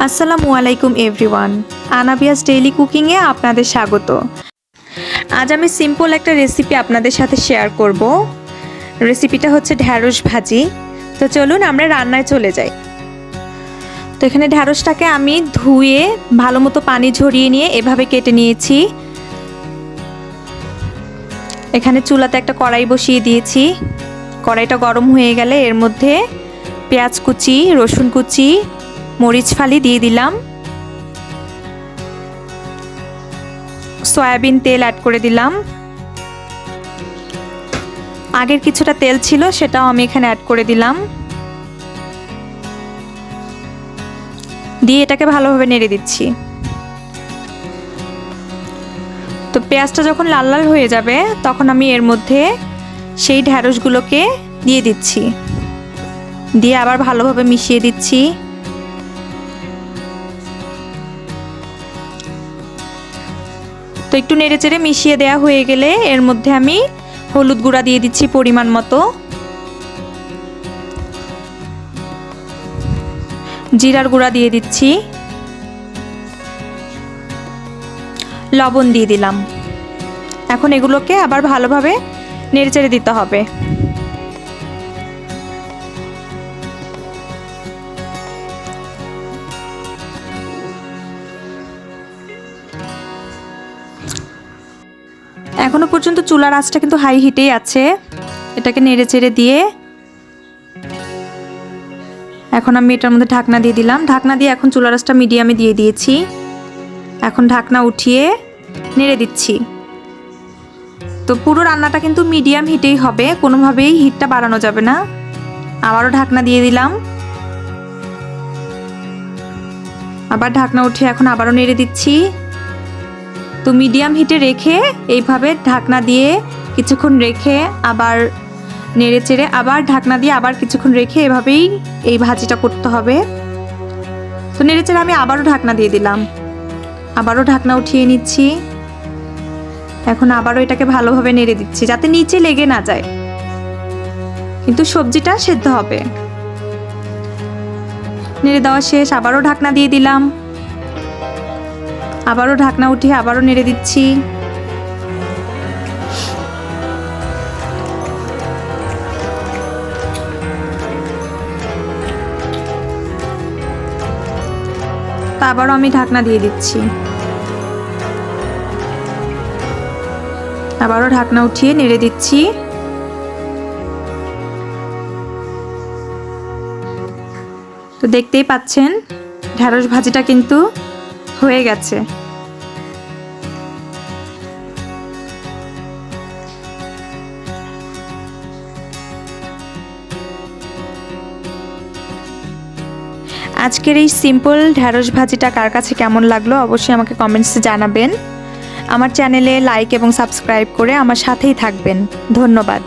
আসসালামু আলাইকুম everyone, আনাবিয়াস daily কুকিংয়ে আপনাদের স্বাগত। আজ আমি সিম্পল একটা রেসিপি আপনাদের সাথে শেয়ার করব। রেসিপিটা হচ্ছে ঢ্যাঁড়স ভাজি। তো চলুন আমরা রান্নায় চলে যাই। তো এখানে ঢ্যাঁড়সটাকে আমি ধুয়ে ভালো মতো পানি ঝরিয়ে নিয়ে এভাবে কেটে নিয়েছি। এখানে চুলাতে একটা কড়াই বসিয়ে দিয়েছি। কড়াইটা গরম হয়ে গেলে এর মধ্যে পেঁয়াজ কুচি, রসুন কুচি, মরিচ ফালি দিয়ে দিলাম। সয়াবিন তেল অ্যাড করে দিলাম। আগের কিছুটা তেল ছিল সেটাও আমি এখানে অ্যাড করে দিলাম। দিয়ে এটাকে ভালোভাবে নেড়ে দিচ্ছি। তো পেঁয়াজটা যখন লাল লাল হয়ে যাবে তখন আমি এর মধ্যে সেই ঢ্যাঁড়সগুলোকে দিয়ে দিচ্ছি। দিয়ে আবার ভালোভাবে মিশিয়ে দিচ্ছি। তো একটু নেড়েচেড়ে মিশিয়ে দেওয়া হয়ে গেলে এর মধ্যে আমি হলুদ গুঁড়া দিয়ে দিচ্ছি পরিমাণ মতো, জিরার গুঁড়া দিয়ে দিচ্ছি, লবণ দিয়ে দিলাম। এখন এগুলোকে আবার ভালোভাবে নেড়েচেড়ে দিতে হবে। এখনো পর্যন্ত চুলার আঁচটা কিন্তু হাই হিটেই আছে। এটাকে নেড়েচেড়ে দিয়ে এখন আমি এটার মধ্যে ঢাকনা দিয়ে দিলাম। ঢাকনা দিয়ে এখন চুলার আঁচটা মিডিয়ামে দিয়ে দিয়েছি। এখন ঢাকনা উঠিয়ে নেড়ে দিচ্ছি। তো পুরো রান্নাটা কিন্তু মিডিয়াম হিটেই হবে, কোনোভাবেই হিটটা বাড়ানো যাবে না। আবারও ঢাকনা দিয়ে দিলাম। আবার ঢাকনা উঠিয়ে এখন আবারও নেড়ে দিচ্ছি। তো মিডিয়াম হিটে রেখে এইভাবে ঢাকনা দিয়ে কিছুক্ষণ রেখে আবার নেড়ে চেড়ে আবার ঢাকনা দিয়ে আবার কিছুক্ষণ রেখে এভাবেই এই ভাজিটা করতে হবে। তো নেড়ে চেড়ে আমি আবারও ঢাকনা দিয়ে দিলাম। আবারও ঢাকনা উঠিয়ে নিচ্ছি। এখন আবারও এটাকে ভালোভাবে নেড়ে দিচ্ছি যাতে নিচে লেগে না যায়, কিন্তু সবজিটা সেদ্ধ হবে। নেড়ে দেওয়া শেষ। আবারও ঢাকনা দিয়ে দিলাম। আবারও ঢাকনা উঠিয়ে আবারও নেড়ে দিচ্ছি। তা আবারও আমি ঢাকনা দিয়ে দিচ্ছি। আবারও ঢাকনা উঠিয়ে নেড়ে দিচ্ছি। তো দেখতেই পাচ্ছেন ঢ্যাঁড়স ভাজিটা কিন্তু হয়ে গেছে। আজকের এই সিম্পল ঢ্যাঁড়স ভাজিটা কার কাছে কেমন লাগলো অবশ্যই আমাকে কমেন্টসে জানাবেন। আমার চ্যানেলে লাইক এবং সাবস্ক্রাইব করে আমার সাথেই থাকবেন। ধন্যবাদ।